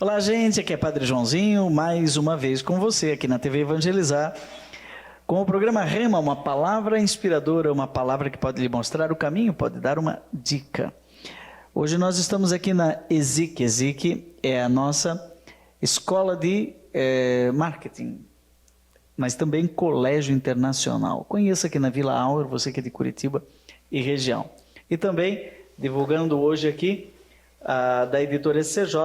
Olá, gente, aqui é Padre Joãozinho, mais uma vez com você aqui na TV Evangelizar, com o programa Rema, uma palavra inspiradora, uma palavra que pode lhe mostrar o caminho, pode dar uma dica. Hoje nós estamos aqui na ESIC. ESIC é a nossa escola de marketing, mas também colégio internacional. Conheça aqui na Vila Auer, você que é de Curitiba e região. E também divulgando hoje aqui, da editora SCJ,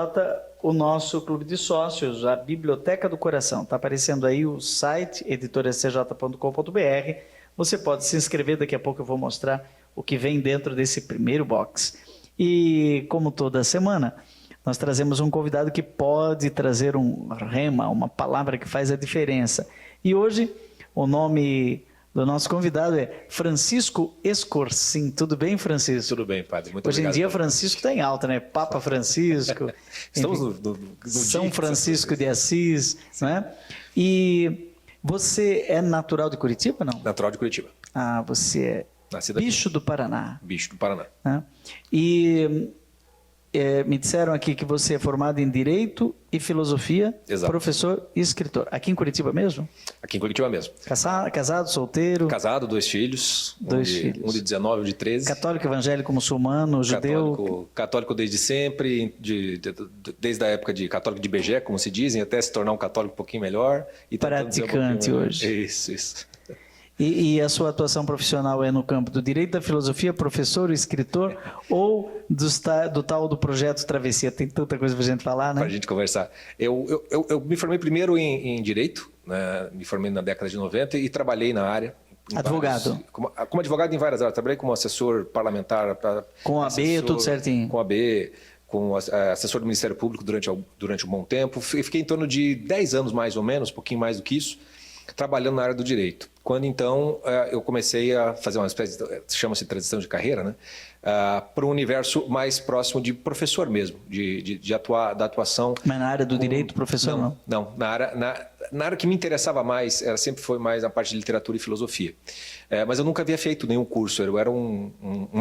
o nosso clube de sócios, a Biblioteca do Coração. Está aparecendo aí o site editorascj.com.br. Você pode se inscrever, daqui a pouco eu vou mostrar o que vem dentro desse primeiro box. E como toda semana, nós trazemos um convidado que pode trazer um rema, uma palavra que faz a diferença. E hoje o nome do nosso convidado é Francisco Escorcim. Tudo bem, Francisco? Tudo bem, padre. Muito Hoje obrigado. Hoje em dia Francisco está em alta, né? Papa Francisco. Estamos enfim, no São Francisco de Assis, né? E você é natural de Curitiba, não? Natural de Curitiba. Ah, você é bicho do Paraná. Bicho do Paraná. Né? E me disseram aqui que você é formado em Direito e Filosofia, Exato. Professor e escritor. Aqui em Curitiba mesmo? Aqui em Curitiba mesmo. Casado, solteiro? Casado, 2 filhos. Dois filhos. Um de 19, um de 13. Católico, evangélico, muçulmano, judeu? Católico desde sempre, desde a época de católico de IBGE, como se dizem, até se tornar um católico um pouquinho melhor. E praticante hoje. Isso. E a sua atuação profissional é no campo do direito, da filosofia, professor, escritor ou do tal do projeto Travessia? Tem tanta coisa para a gente falar, né? Para a gente conversar. Eu me formei primeiro em Direito, né? Me formei na década de 90 e trabalhei na área. Advogado? Como advogado em várias áreas. Trabalhei como assessor parlamentar. Com a AB, tudo certinho? Com a AB, com assessor do Ministério Público durante um bom tempo. Fiquei em torno de 10 anos mais ou menos, um pouquinho mais do que isso, trabalhando na área do direito. Quando então eu comecei a fazer uma espécie de, chama-se transição de carreira, né? Para um universo mais próximo de professor mesmo, da atuação. Mas na área do direito, professor, não? Não, na área que me interessava mais, sempre foi mais na parte de literatura e filosofia. Mas eu nunca havia feito nenhum curso, eu era um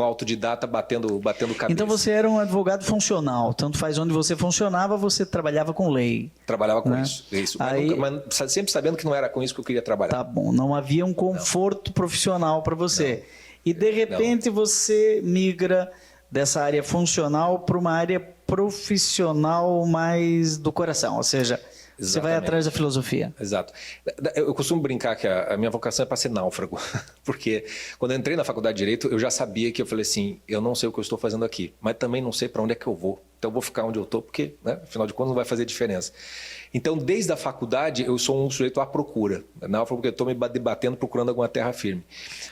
autodidata batendo cabeça. Então você era um advogado funcional, tanto faz onde você funcionava, você trabalhava com lei. Trabalhava com né? isso. Aí, mas sempre sabendo que não era com isso que eu queria trabalhar. Tá bom, não havia um conforto profissional para você. E de repente você migra dessa área funcional para uma área profissional mais do coração, ou seja, você vai atrás da filosofia. Exato. Eu costumo brincar que a minha vocação é para ser náufrago, porque quando eu entrei na faculdade de Direito, eu já sabia que eu falei assim, eu não sei o que eu estou fazendo aqui, mas também não sei para onde é que eu vou. Então eu vou ficar onde eu estou, porque, né, afinal de contas, não vai fazer diferença. Então, desde a faculdade, eu sou um sujeito à procura. Náufrago, porque eu estou me debatendo, procurando alguma terra firme.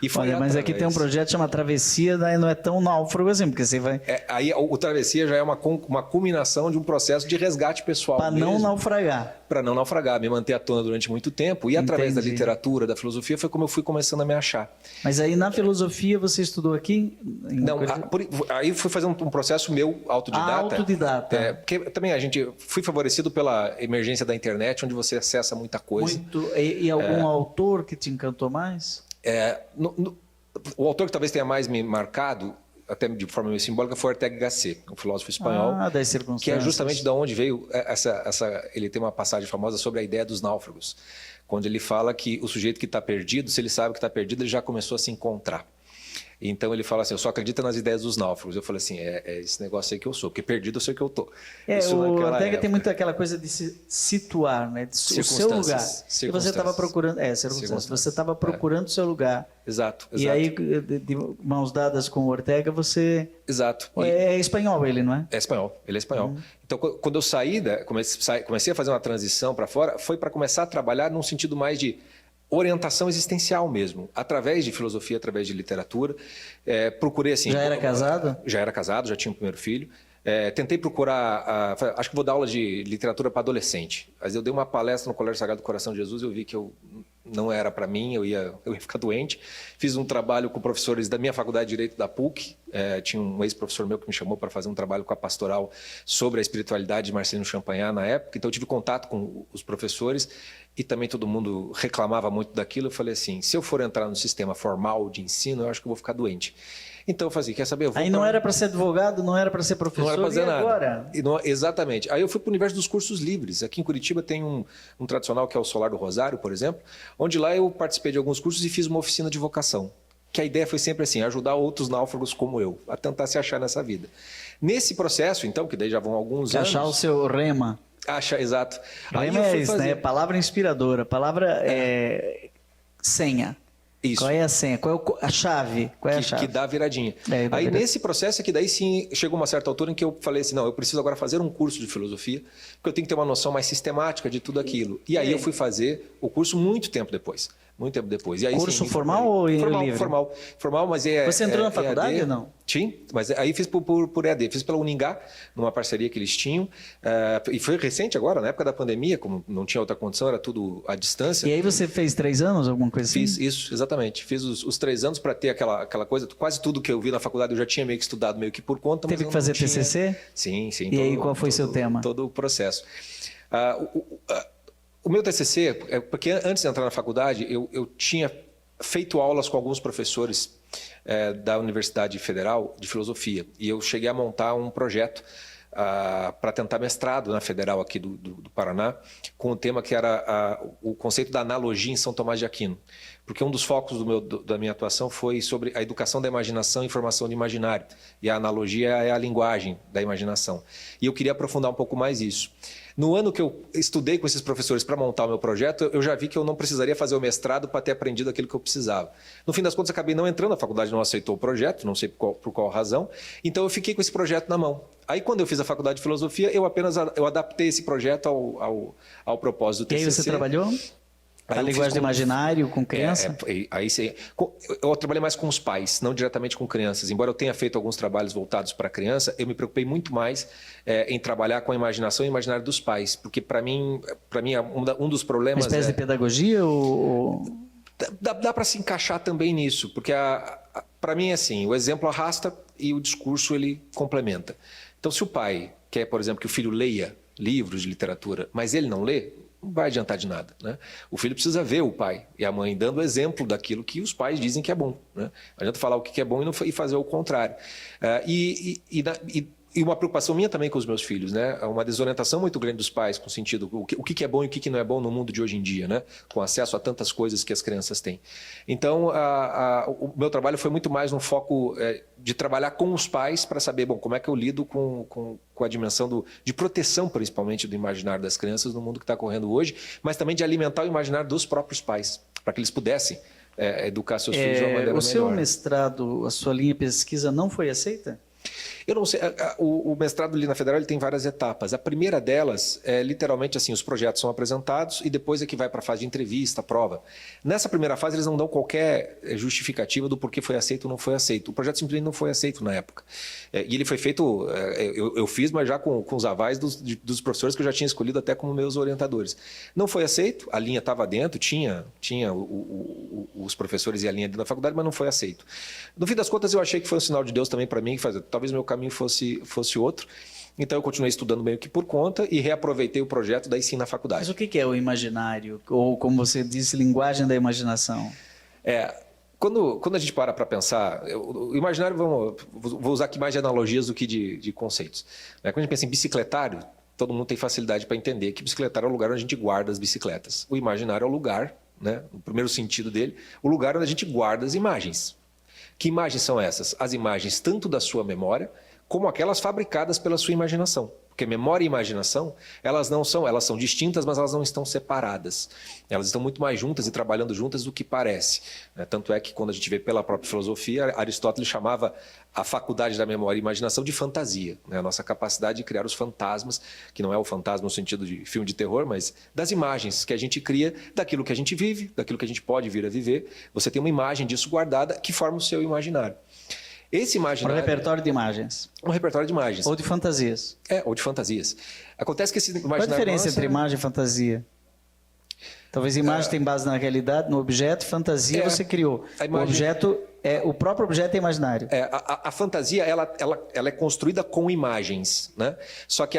E olha, mas aqui tem um projeto que chama Travessia, daí não é tão náufrago assim, porque você vai... Aí o Travessia já é uma culminação de um processo de resgate pessoal. Para não naufragar. Para não naufragar, me manter à tona durante muito tempo. E através da literatura, da filosofia, foi como eu fui começando a me achar. Mas aí na filosofia você estudou aqui? Não, aí fui fazer um processo meu autodidata. Autodidata. Porque também fui favorecido pela emergência da internet, onde você acessa muita coisa. E algum autor que te encantou mais? O autor que talvez tenha mais me marcado, até de forma meio simbólica, foi Ortega y Gasset, um filósofo espanhol, das circunstâncias. que é justamente de onde veio ele tem uma passagem famosa sobre a ideia dos náufragos, quando ele fala que o sujeito que está perdido, se ele sabe que está perdido, ele já começou a se encontrar. Então ele fala assim, eu só acredito nas ideias dos náufragos. Eu falei assim, é esse negócio aí que eu sou, porque perdido eu sei que eu estou. O Ortega tem muito aquela coisa de se situar, né? O seu lugar. E você estava procurando, você estava procurando o seu lugar. Exato. E aí, de mãos dadas com o Ortega, você... Exato. É espanhol ele, não é? É espanhol, ele é espanhol. Então, quando eu comecei a fazer uma transição para fora, foi para começar a trabalhar num sentido mais de orientação existencial mesmo, através de filosofia, através de literatura. Procurei assim... Já era casado? Já era casado, já tinha o primeiro filho. Tentei procurar... acho que vou dar aula de literatura para adolescente. Mas eu dei uma palestra no Colégio Sagrado do Coração de Jesus e eu vi que não era para mim, eu ia ficar doente. Fiz um trabalho com professores da minha faculdade de Direito da PUC. Tinha um ex-professor meu que me chamou para fazer um trabalho com a pastoral sobre a espiritualidade de Marcelino Champagnat na época. Então eu tive contato com os professores e também todo mundo reclamava muito daquilo. Eu falei assim, se eu for entrar no sistema formal de ensino, eu acho que eu vou ficar doente. Então eu falei, quer saber? Eu vou Aí não era para ser advogado, não era para ser professor, não era pra fazer nada. agora? Exatamente. Aí eu fui para o universo dos cursos livres. Aqui em Curitiba tem um tradicional que é o Solar do Rosário, por exemplo, onde lá eu participei de alguns cursos e fiz uma oficina de vocação. Que a ideia foi sempre assim, ajudar outros náufragos como eu, a tentar se achar nessa vida. Nesse processo, então, que daí já vão alguns anos... Achar o seu rema. Exato. Rema é isso, né? Palavra inspiradora, palavra senha. Isso. Qual é a senha? Qual é a chave? Qual é a chave? Que dá a viradinha. Aí nesse processo é que daí sim chegou uma certa altura em que eu falei assim, não, eu preciso agora fazer um curso de filosofia, porque eu tenho que ter uma noção mais sistemática de tudo aquilo. E aí eu fui fazer o curso muito tempo depois. Muito tempo depois. E aí, curso sim, formal ou livre? Formal, mas Você entrou na faculdade EAD, ou não? Sim, mas aí fiz por EAD. Fiz pela Uningá, numa parceria que eles tinham. E foi recente agora, na época da pandemia, como não tinha outra condição, era tudo à distância. E aí você fez 3 anos, alguma coisa assim? Fiz isso, exatamente. Fiz os 3 anos para ter aquela coisa. Quase tudo que eu vi na faculdade eu já tinha meio que estudado, meio que por conta. Teve que fazer TCC? Sim. E aí qual foi seu tema? Todo o processo. O meu TCC, porque antes de entrar na faculdade, eu tinha feito aulas com alguns professores da Universidade Federal de Filosofia. E eu cheguei a montar um projeto para tentar mestrado na Federal aqui do Paraná, com o tema que era o conceito da analogia em São Tomás de Aquino. Porque um dos focos da minha atuação foi sobre a educação da imaginação e formação de imaginário. E a analogia é a linguagem da imaginação. E eu queria aprofundar um pouco mais isso. No ano que eu estudei com esses professores para montar o meu projeto, eu já vi que eu não precisaria fazer o mestrado para ter aprendido aquilo que eu precisava. No fim das contas, acabei não entrando, a faculdade não aceitou o projeto, não sei por qual razão, então eu fiquei com esse projeto na mão. Aí, quando eu fiz a faculdade de filosofia, eu adaptei esse projeto ao propósito do TCC. E aí você trabalhou? A linguagem do imaginário com criança? Aí sim. Eu trabalhei mais com os pais, não diretamente com crianças. Embora eu tenha feito alguns trabalhos voltados para a criança, eu me preocupei muito mais em trabalhar com a imaginação e o imaginário dos pais. Porque, para mim um dos problemas... Uma espécie de pedagogia ou... Dá para se encaixar também nisso. Porque, para mim, assim, o exemplo arrasta e o discurso ele complementa. Então, se o pai quer, por exemplo, que o filho leia livros de literatura, mas ele não lê, não vai adiantar de nada, né? O filho precisa ver o pai e a mãe dando exemplo daquilo que os pais dizem que é bom, né? Não adianta falar o que é bom e fazer o contrário. E uma preocupação minha também com os meus filhos, né? Uma desorientação muito grande dos pais com o sentido o que é bom e o que não é bom no mundo de hoje em dia, né? Com acesso a tantas coisas que as crianças têm. Então, o meu trabalho foi muito mais no foco de trabalhar com os pais para saber, bom, como é que eu lido com a dimensão de proteção, principalmente, do imaginário das crianças no mundo que está correndo hoje, mas também de alimentar o imaginário dos próprios pais, para que eles pudessem educar seus filhos de uma maneira melhor. O seu mestrado, a sua linha de pesquisa não foi aceita? Eu não sei, o mestrado ali na Federal ele tem várias etapas. A primeira delas é literalmente assim, os projetos são apresentados e depois é que vai para a fase de entrevista, prova. Nessa primeira fase eles não dão qualquer justificativa do porquê foi aceito ou não foi aceito. O projeto simplesmente não foi aceito na época. E ele foi feito, eu fiz, mas já com os avais dos professores que eu já tinha escolhido até como meus orientadores. Não foi aceito, a linha estava dentro, tinha os professores e a linha dentro da faculdade, mas não foi aceito. No fim das contas eu achei que foi um sinal de Deus também para mim, que talvez meu caminho fosse outro. Então eu continuei estudando meio que por conta e reaproveitei o projeto daí sim na faculdade. Mas o que é o imaginário? Ou como você disse, linguagem da imaginação? Quando a gente para pensar, o imaginário, vou usar aqui mais de analogias do que de conceitos. Quando a gente pensa em bicicletário, todo mundo tem facilidade para entender que bicicletário é o lugar onde a gente guarda as bicicletas. O imaginário é o lugar, né, no primeiro sentido dele, o lugar onde a gente guarda as imagens. Que imagens são essas? As imagens tanto da sua memória, como aquelas fabricadas pela sua imaginação. Porque memória e imaginação, elas são distintas, mas elas não estão separadas. Elas estão muito mais juntas e trabalhando juntas do que parece. Tanto é que quando a gente vê pela própria filosofia, Aristóteles chamava a faculdade da memória e imaginação de fantasia. A nossa capacidade de criar os fantasmas, que não é o fantasma no sentido de filme de terror, mas das imagens que a gente cria, daquilo que a gente vive, daquilo que a gente pode vir a viver. Você tem uma imagem disso guardada que forma o seu imaginário. Esse imaginário... Um repertório de imagens. Um repertório de imagens. Ou de fantasias. Ou de fantasias. Acontece que esse imaginário... Qual a diferença entre imagem e fantasia? Talvez imagem tem base na realidade, no objeto, fantasia você criou. O objeto o próprio objeto é imaginário. A fantasia ela é construída com imagens, né? Só que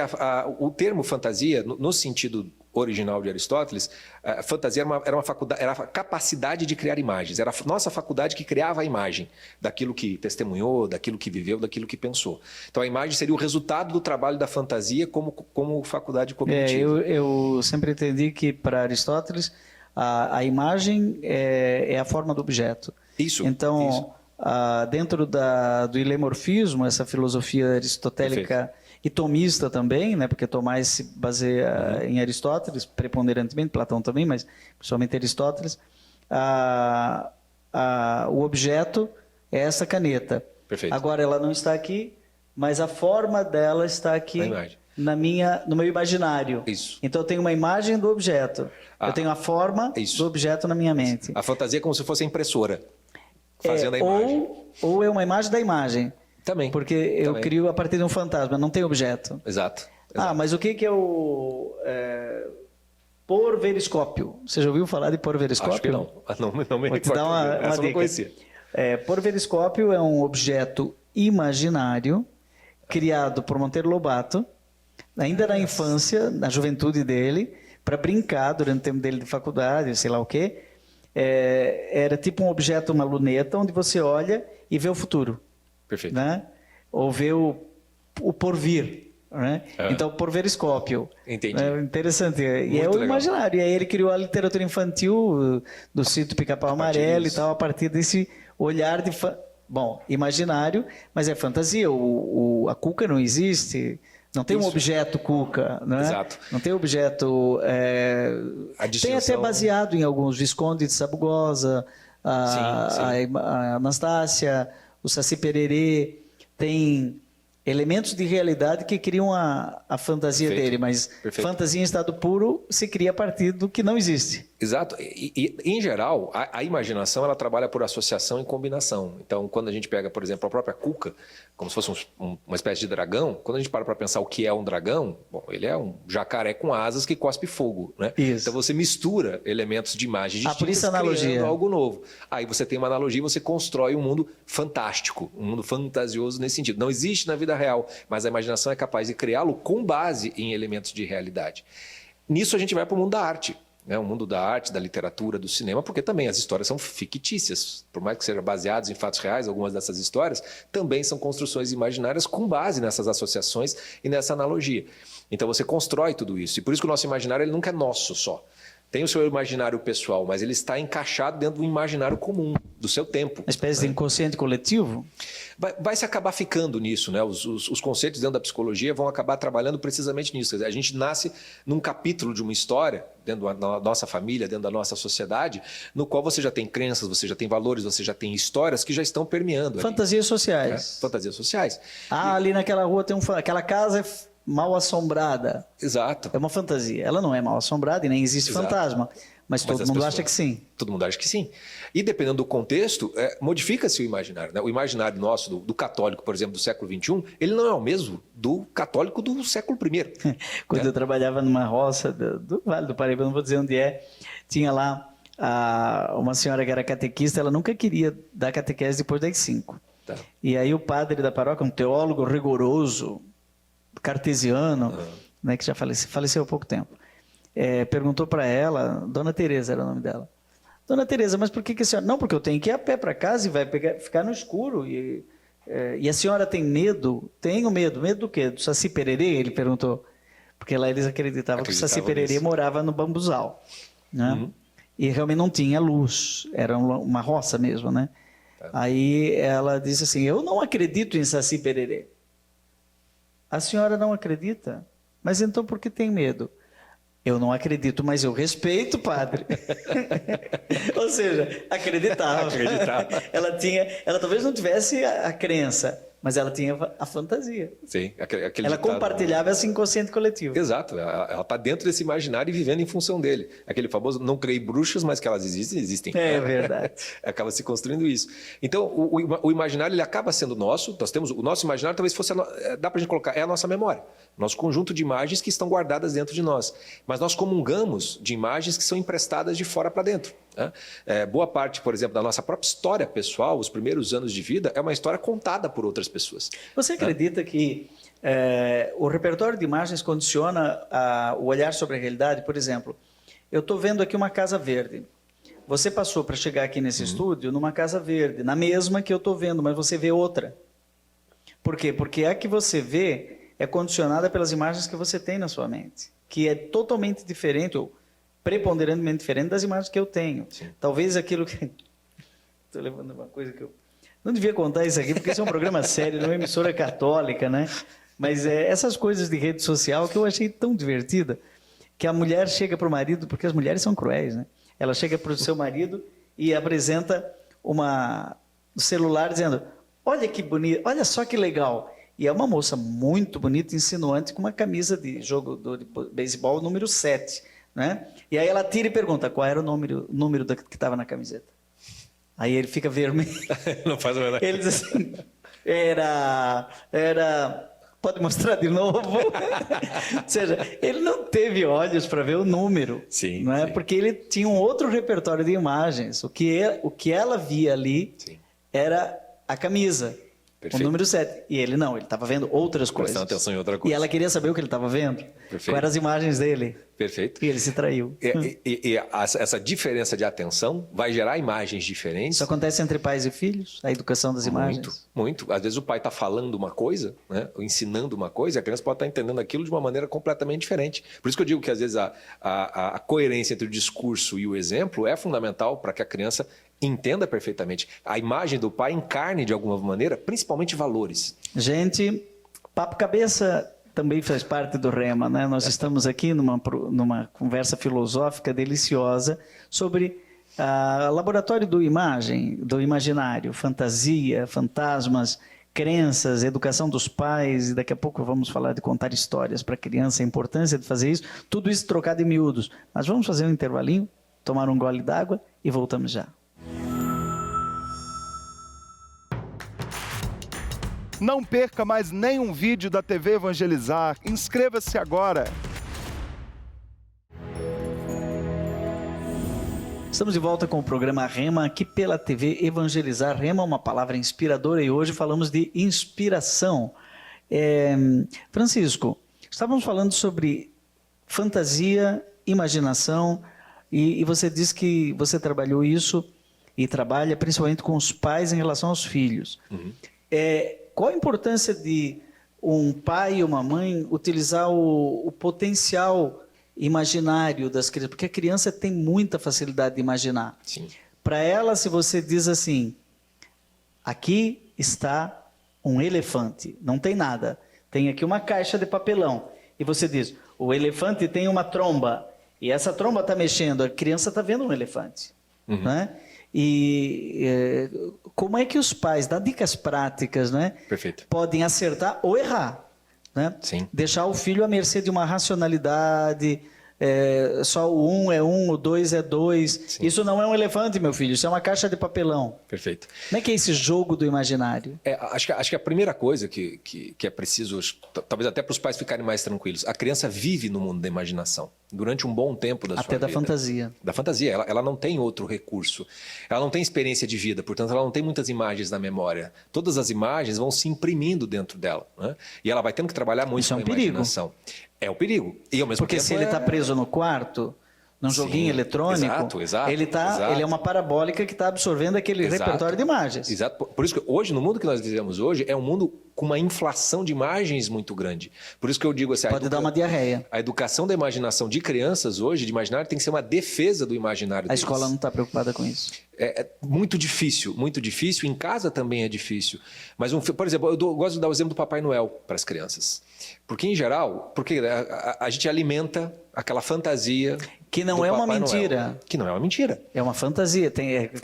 o termo fantasia, no sentido original de Aristóteles, a fantasia era uma faculdade, era a capacidade de criar imagens. Era a nossa faculdade que criava a imagem daquilo que testemunhou, daquilo que viveu, daquilo que pensou. Então a imagem seria o resultado do trabalho da fantasia como faculdade cognitiva. Eu sempre entendi que para Aristóteles a imagem é a forma do objeto. Isso. Então, isso. Dentro do ilemorfismo, essa filosofia aristotélica... Perfeito. E tomista também, né? Porque Tomás se baseia em Aristóteles, preponderantemente, Platão também, mas principalmente Aristóteles. O objeto é essa caneta. Perfeito. Agora ela não está aqui, mas a forma dela está aqui no meu imaginário. Isso. Então eu tenho uma imagem do objeto, eu tenho a forma do objeto na minha mente. A fantasia é como se fosse a impressora, fazendo a imagem. Ou é uma imagem da imagem. Também. Porque eu crio a partir de um fantasma, não tem objeto. Exato. Mas o que é o porveriscópio? Você já ouviu falar de porveriscópio? Acho que não. Não me recordo. Essa eu não conhecia. Porveriscópio é um objeto imaginário criado por Monteiro Lobato, ainda na infância, na juventude dele, para brincar durante o tempo dele de faculdade, sei lá o quê. Era tipo um objeto, uma luneta, onde você olha e vê o futuro. Perfeito. Né? Ou ver o porvir. Né? Então, porveriscópio. Entendi. Interessante. Muito e é o legal. imaginário. E aí ele criou a literatura infantil do Sítio Pica-Pau Amarelo e tal, a partir desse olhar de... Bom, imaginário, mas é fantasia. A cuca não existe. Não tem um objeto cuca. Né? Exato. Não tem objeto... Tem até baseado em alguns. Visconde de Sabugosa, a Anastácia... O Saci Pererê, tem elementos de realidade que criam a fantasia dele, mas fantasia em estado puro se cria a partir do que não existe. Exato. E em geral, a imaginação ela trabalha por associação e combinação. Então, quando a gente pega, por exemplo, a própria cuca, como se fosse uma espécie de dragão, quando a gente para pensar o que é um dragão, bom, ele é um jacaré com asas que cospe fogo, né? Isso. Então você mistura elementos de imagem por isso a analogia. Criando algo novo. Aí você tem uma analogia e você constrói um mundo fantástico, um mundo fantasioso nesse sentido. Não existe na vida real, mas a imaginação é capaz de criá-lo com base em elementos de realidade. Nisso a gente vai para o mundo da arte. O mundo da arte, da literatura, do cinema, porque também as histórias são fictícias. Por mais que sejam baseadas em fatos reais, algumas dessas histórias também são construções imaginárias com base nessas associações e nessa analogia. Então você constrói tudo isso. E por isso que o nosso imaginário ele nunca é nosso só. Tem o seu imaginário pessoal, mas ele está encaixado dentro do imaginário comum, do seu tempo. Uma espécie de inconsciente coletivo? Vai se acabar ficando nisso, né? Os conceitos dentro da psicologia vão acabar trabalhando precisamente nisso. Quer dizer, a gente nasce num capítulo de uma história, dentro da nossa família, dentro da nossa sociedade, no qual você já tem crenças, você já tem valores, você já tem histórias que já estão permeando. Fantasias sociais. Fantasias sociais. Ali naquela rua tem aquela casa é mal assombrada. Exato. É uma fantasia. Ela não é mal assombrada e nem existe fantasma. Mas todo mundo acha que sim. Todo mundo acha que sim. E dependendo do contexto, modifica-se o imaginário. Né? O imaginário nosso, do católico, por exemplo, do século XXI, ele não é o mesmo do católico do século I. Quando eu trabalhava numa roça do Vale do Paraíba, não vou dizer onde é, tinha lá uma senhora que era catequista, ela nunca queria dar catequese depois das 5. Tá. E aí o padre da paróquia, um teólogo rigoroso, cartesiano, né, que já faleceu há pouco tempo, perguntou para ela, Dona Teresa era o nome dela, Dona Teresa, mas por que a senhora... Não, porque eu tenho que ir a pé para casa e vai ficar no escuro. E a senhora tem medo? Tenho medo. Medo do quê? Do Saci Pererê? Ele perguntou. Porque lá eles acreditavam que o Saci Pererê morava no bambuzal. Né? Uhum. E realmente não tinha luz. Era uma roça mesmo, né? Tá. Aí ela disse assim, eu não acredito em Saci Pererê. A senhora não acredita? Mas então por que tem medo? Eu não acredito, mas eu respeito, padre. Ou seja, acreditava. Ela talvez não tivesse a crença, mas ela tinha a fantasia. Sim, ela compartilhava esse inconsciente coletivo. Exato, ela está dentro desse imaginário e vivendo em função dele. Aquele famoso, não creio em bruxas, mas que elas existem. É verdade. Acaba se construindo isso. Então, o imaginário ele acaba sendo nosso. Nós temos o nosso imaginário, talvez fosse, dá para a gente colocar, é a nossa memória. Nosso conjunto de imagens que estão guardadas dentro de nós. Mas nós comungamos de imagens que são emprestadas de fora para dentro. Né? Boa parte, por exemplo, da nossa própria história pessoal, os primeiros anos de vida, é uma história contada por outras pessoas. Você acredita que o repertório de imagens condiciona o olhar sobre a realidade? Por exemplo, eu estou vendo aqui uma casa verde. Você passou para chegar aqui nesse estúdio numa casa verde, na mesma que eu estou vendo, mas você vê outra. Por quê? Porque a que você vê é condicionada pelas imagens que você tem na sua mente, que é totalmente diferente, ou preponderantemente diferente das imagens que eu tenho. Sim. Talvez aquilo que... Estou levando uma coisa que eu... Não devia contar isso aqui, porque isso é um programa sério, não é uma emissora católica, né? Mas essas coisas de rede social que eu achei tão divertida, que a mulher chega para o marido, porque as mulheres são cruéis, né? Ela chega para o seu marido e apresenta um celular dizendo, olha que bonito, olha só que legal. E é uma moça muito bonita, insinuante, com uma camisa de jogo de beisebol número 7. Né? E aí ela tira e pergunta qual era o número que estava na camiseta. Aí ele fica vermelho. Não faz a verdade. Ele diz assim, era... Pode mostrar de novo? Ou seja, ele não teve olhos para ver o número. Sim, não é? sim. Porque ele tinha um outro repertório de imagens. O que ela via ali Sim. era a camisa. Perfeito. O número 7. E ele não, ele estava vendo outras coisas. Prestando atenção em outra coisa. E ela queria saber o que ele estava vendo. Perfeito. Quais eram as imagens dele. Perfeito. E ele se traiu. Essa diferença de atenção vai gerar imagens diferentes. Isso acontece entre pais e filhos? A educação das imagens? Muito. Às vezes o pai está falando uma coisa, né, ou ensinando uma coisa, e a criança pode estar entendendo aquilo de uma maneira completamente diferente. Por isso que eu digo que às vezes a coerência entre o discurso e o exemplo é fundamental para que a criança entenda perfeitamente. A imagem do pai encarne de alguma maneira, principalmente valores. Gente, Papo Cabeça também faz parte do Rema, né? Nós estamos aqui numa conversa filosófica deliciosa sobre laboratório do imaginário, fantasia, fantasmas, crenças, educação dos pais, e daqui a pouco vamos falar de contar histórias para a criança, a importância de fazer isso, tudo isso trocado em miúdos. Mas vamos fazer um intervalinho, tomar um gole d'água e voltamos já. Não perca mais nenhum vídeo da TV Evangelizar. Inscreva-se agora. Estamos de volta com o programa Rema, aqui pela TV Evangelizar. Rema é uma palavra inspiradora e hoje falamos de inspiração. Francisco, estávamos falando sobre fantasia, imaginação, e você disse que você trabalhou isso e trabalha principalmente com os pais em relação aos filhos. Uhum. Qual a importância de um pai e uma mãe utilizar o potencial imaginário das crianças? Porque a criança tem muita facilidade de imaginar. Para ela, se você diz assim, aqui está um elefante, não tem nada, tem aqui uma caixa de papelão, e você diz, o elefante tem uma tromba, e essa tromba está mexendo, a criança está vendo um elefante. Uhum. Né? E como é que os pais, dá dicas práticas, né? Perfeito. Podem acertar ou errar, né? Sim. Deixar o filho à mercê de uma racionalidade, só o 1 é 1, o 2 é 2. Sim. Isso não é um elefante, meu filho, isso é uma caixa de papelão. Perfeito. Como é que é esse jogo do imaginário? Acho que a primeira coisa que é preciso, talvez até para os pais ficarem mais tranquilos, a criança vive no mundo da imaginação. Durante um bom tempo da sua vida. Até da fantasia. Da fantasia. Ela não tem outro recurso. Ela não tem experiência de vida, portanto, ela não tem muitas imagens na memória. Todas as imagens vão se imprimindo dentro dela. Né? E ela vai tendo que trabalhar muito com a imaginação. É um perigo. E ao mesmo Porque tempo se ele está preso no quarto, num joguinho eletrônico, exato, ele é uma parabólica que está absorvendo aquele repertório de imagens. Exato. Por isso que hoje, no mundo que nós vivemos hoje, é um mundo com uma inflação de imagens muito grande. Por isso que eu digo assim... Pode dar uma diarreia. A educação da imaginação de crianças hoje, de imaginário, tem que ser uma defesa do imaginário deles. A escola não está preocupada com isso. É muito difícil, muito difícil. Em casa também é difícil. Mas, por exemplo, eu gosto de dar o exemplo do Papai Noel para as crianças. Porque, em geral, a gente alimenta aquela fantasia... Que não é uma mentira. Noel, que não é uma mentira. É uma fantasia.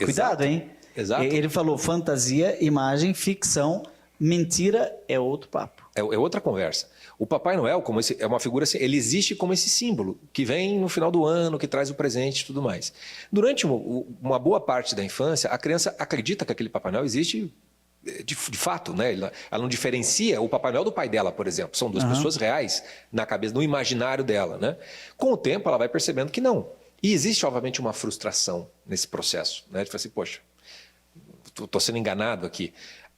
Cuidado, hein? Exato. Ele falou fantasia, imagem, ficção, mentira é outro papo. É outra conversa. O Papai Noel, é uma figura assim, ele existe como esse símbolo, que vem no final do ano, que traz o presente e tudo mais. Durante uma boa parte da infância, a criança acredita que aquele Papai Noel existe de fato, né? Ela não diferencia o Papai Noel do pai dela, por exemplo. São duas pessoas reais na cabeça, no imaginário dela, né? Com o tempo, ela vai percebendo que não, E existe, obviamente, uma frustração nesse processo, né? De falar assim, poxa, estou sendo enganado aqui.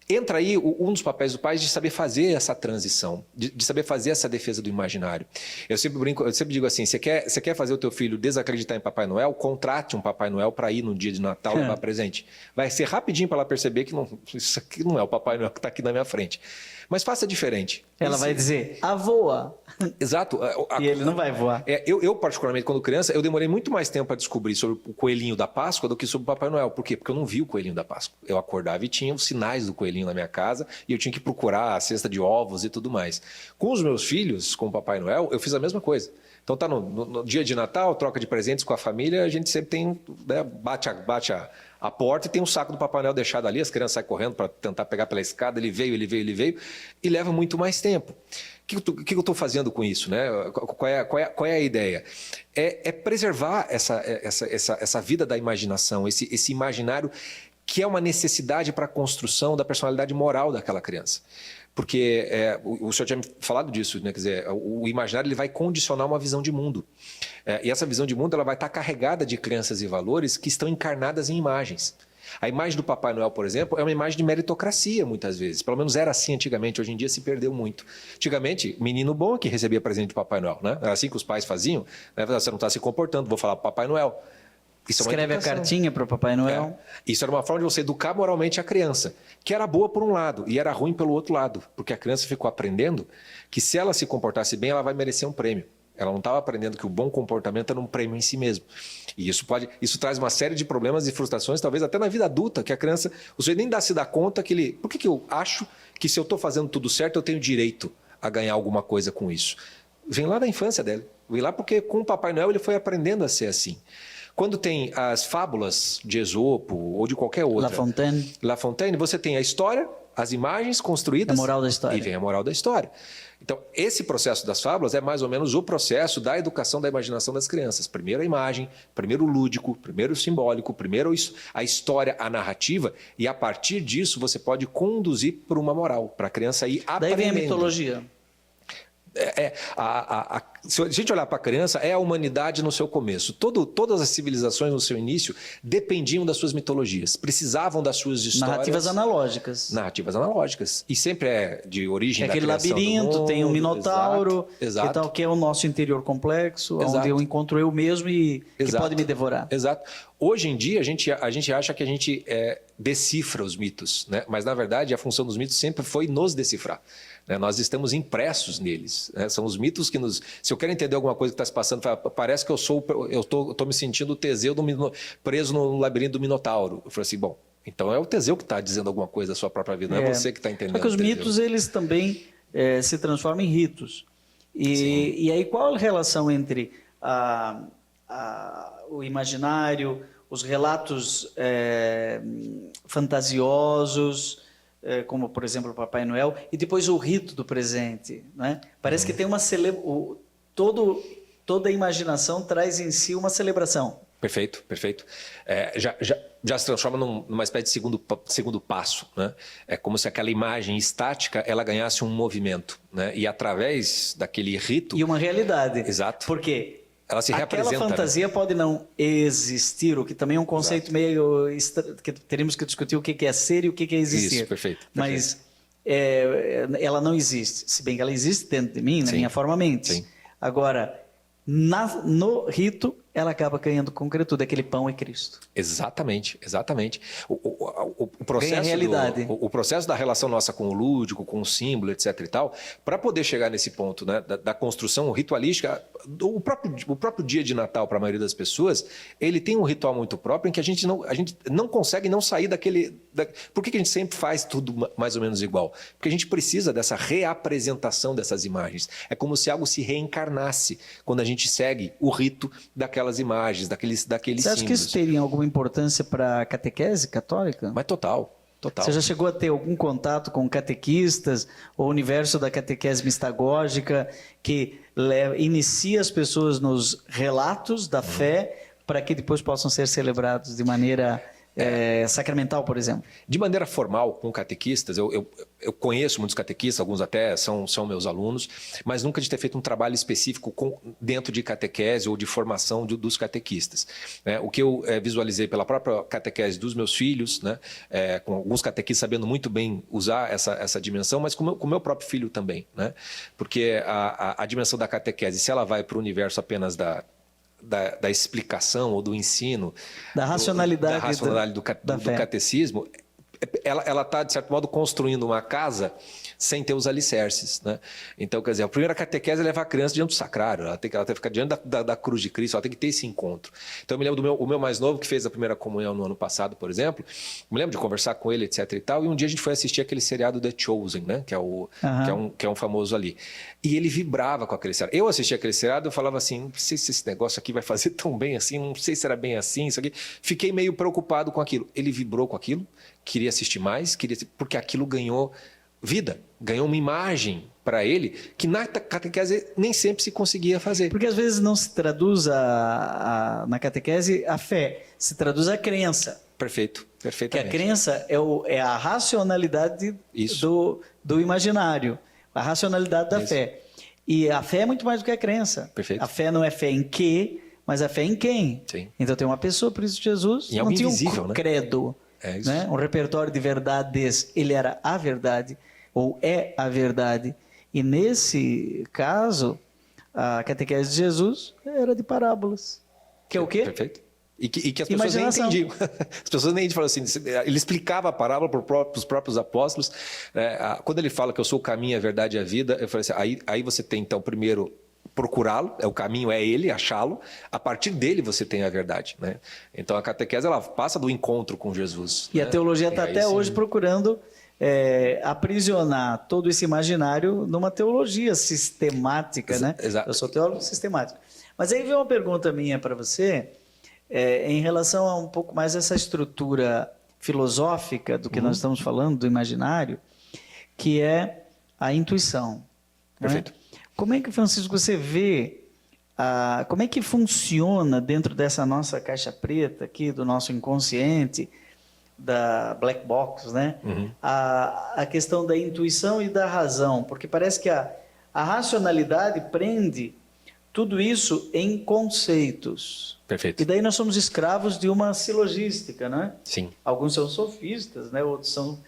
Entra aí um dos papéis do pai de saber fazer essa transição, de saber fazer essa defesa do imaginário. Eu sempre brinco, eu sempre digo assim, você quer fazer o teu filho desacreditar em Papai Noel, contrate um Papai Noel para ir no dia de Natal levar presente. Vai ser rapidinho para ela perceber que isso aqui não é o Papai Noel que está aqui na minha frente. Mas faça diferente. Ela vai dizer, voa. Exato. E ele não vai voar. Eu, particularmente, quando criança, eu demorei muito mais tempo para descobrir sobre o coelhinho da Páscoa do que sobre o Papai Noel. Por quê? Porque eu não vi o coelhinho da Páscoa. Eu acordava e tinha os sinais do coelhinho na minha casa e eu tinha que procurar a cesta de ovos e tudo mais. Com os meus filhos, com o Papai Noel, eu fiz a mesma coisa. Então tá no dia de Natal, troca de presentes com a família, a gente sempre tem, né, bate a porta e tem um saco do Papai Noel deixado ali, as crianças saem correndo para tentar pegar pela escada, ele veio, e leva muito mais tempo. O que eu estou fazendo com isso, né? Qual é a ideia? É preservar essa vida da imaginação, esse imaginário que é uma necessidade para a construção da personalidade moral daquela criança. Porque o senhor tinha me falado disso, né? Quer dizer, o imaginário ele vai condicionar uma visão de mundo. E essa visão de mundo ela vai estar carregada de crenças e valores que estão encarnadas em imagens. A imagem do Papai Noel, por exemplo, é uma imagem de meritocracia, muitas vezes. Pelo menos era assim antigamente, hoje em dia se perdeu muito. Antigamente, menino bom que recebia presente do Papai Noel, né? Era assim que os pais faziam. Né? Você não está se comportando, vou falar para o Papai Noel. Isso escreve a cartinha para o Papai Noel. Isso era uma forma de você educar moralmente a criança, que era boa por um lado e era ruim pelo outro lado, porque a criança ficou aprendendo que se ela se comportasse bem, ela vai merecer um prêmio. Ela não estava aprendendo que o bom comportamento era um prêmio em si mesmo. E isso traz uma série de problemas e frustrações, talvez até na vida adulta, que a criança, o sujeito nem se dá conta que ele... Por que eu acho que se eu estou fazendo tudo certo, eu tenho direito a ganhar alguma coisa com isso? Vem lá da infância dele. Vem lá porque com o Papai Noel ele foi aprendendo a ser assim. Quando tem as fábulas de Esopo ou de qualquer outra... La Fontaine, você tem a história, as imagens construídas... A moral da história. E vem a moral da história. Então, esse processo das fábulas é mais ou menos o processo da educação da imaginação das crianças. Primeiro a imagem, primeiro o lúdico, primeiro o simbólico, primeiro a história, a narrativa, e a partir disso você pode conduzir para uma moral, para a criança ir aprendendo. Daí vem a mitologia. Se a gente olhar para a criança, é a humanidade no seu começo. Todas as civilizações no seu início dependiam das suas mitologias, precisavam das suas histórias. Narrativas analógicas. Narrativas analógicas. E sempre é de origem da aquele criação labirinto, do mundo, tem um minotauro, exato. Que é o nosso interior complexo, Exato. onde eu encontro eu mesmo e que Exato. pode me devorar. Exato. Hoje em dia, a gente acha que a gente decifra os mitos, né? Mas, na verdade, a função dos mitos sempre foi nos decifrar. Né? Nós estamos impressos neles. Né? São os mitos que nos... Se eu quero entender alguma coisa que está se passando, parece que eu estou me sentindo o Teseu preso no labirinto do Minotauro. Eu falei assim, bom, então é o Teseu que está dizendo alguma coisa da sua própria vida, não é você que está entendendo. Porque os mitos, eles também se transformam em ritos. E aí, qual a relação entre o imaginário, os relatos fantasiosos, como, por exemplo, o Papai Noel, e depois o rito do presente, né? Parece que tem uma toda a imaginação traz em si uma celebração. Perfeito, perfeito. Já se transforma numa espécie de segundo passo, né? É como se aquela imagem estática ela ganhasse um movimento, né? E através daquele rito... E uma realidade. Exato. Porque ela se reapresenta, aquela fantasia, né? Pode não existir, o que também é um conceito Exato. Meio... que teríamos que discutir o que é ser e o que é existir. Isso, perfeito. Mas ela não existe, se bem que ela existe dentro de mim, na minha forma mente. Sim. Agora, no rito, ela acaba ganhando concretude, aquele pão é Cristo. Exatamente, exatamente. O processo da relação nossa com o lúdico, com o símbolo, etc. e tal, para poder chegar nesse ponto, né, da construção ritualística, o próprio dia de Natal, para a maioria das pessoas, ele tem um ritual muito próprio em que a gente não consegue não sair daquele... Por que a gente sempre faz tudo mais ou menos igual? Porque a gente precisa dessa reapresentação dessas imagens. É como se algo se reencarnasse quando a gente segue o rito daquelas imagens, daqueles símbolos. Você acha que isso teria alguma importância para a catequese católica? Mas total. Você já chegou a ter algum contato com catequistas ou o universo da catequese mistagógica que inicia as pessoas nos relatos da fé para que depois possam ser celebrados de maneira sacramental, por exemplo? De maneira formal, com catequistas, eu conheço muitos catequistas, alguns até são meus alunos, mas nunca de ter feito um trabalho específico dentro de catequese ou de formação dos catequistas. O que eu visualizei pela própria catequese dos meus filhos, né, com alguns catequistas sabendo muito bem usar essa dimensão, mas com o meu próprio filho também. Né? Porque a dimensão da catequese, se ela vai para o universo apenas da explicação ou do ensino, da racionalidade, do catecismo, ela está, de certo modo, construindo uma casa sem ter os alicerces. Né? Então, quer dizer, a primeira catequese é levar a criança diante do sacrário, ela tem que ficar diante da cruz de Cristo, ela tem que ter esse encontro. Então, eu me lembro do meu mais novo, que fez a primeira comunhão no ano passado, por exemplo, me lembro de conversar com ele, etc. e tal, e um dia a gente foi assistir aquele seriado The Chosen, né? que é um famoso ali. E ele vibrava com aquele seriado. Eu assistia aquele seriado, eu falava assim, não sei se esse negócio aqui vai fazer tão bem assim, não sei se era bem assim, isso aqui. Fiquei meio preocupado com aquilo. Ele vibrou com aquilo, queria assistir mais, porque aquilo ganhou vida, ganhou uma imagem para ele que na catequese nem sempre se conseguia fazer. Porque às vezes não se traduz na catequese a fé, se traduz a crença. Perfeito, perfeitamente. Que a crença é a racionalidade do imaginário, a racionalidade da fé. E a fé é muito mais do que a crença. Perfeito. A fé não é fé em quê, mas a fé em quem. Sim. Então tem uma pessoa, por isso Jesus não tinha um credo. Né? Um repertório de verdades, ele era a verdade, ou é a verdade. E nesse caso, a catequese de Jesus era de parábolas. Que é o quê? Perfeito. E que as pessoas nem entendiam. As pessoas nem falam assim, ele explicava a parábola para os próprios apóstolos. Quando ele fala que eu sou o caminho, a verdade e a vida, eu falei assim, aí você tem então primeiro procurá-lo, o caminho é ele, achá-lo, a partir dele você tem a verdade. Né? Então a catequese ela passa do encontro com Jesus. E a teologia está até hoje procurando aprisionar todo esse imaginário numa teologia sistemática. Né? Exato. Eu sou teólogo sistemático. Mas aí vem uma pergunta minha para você, em relação a um pouco mais essa estrutura filosófica do que nós estamos falando, do imaginário, que é a intuição. Perfeito. Né? Como é que, Francisco, você vê, como é que funciona dentro dessa nossa caixa preta aqui, do nosso inconsciente, da black box, né? A questão da intuição e da razão, porque parece que a racionalidade prende tudo isso em conceitos. Perfeito. E daí nós somos escravos de uma silogística, né? Sim. Alguns são sofistas, né? Outros são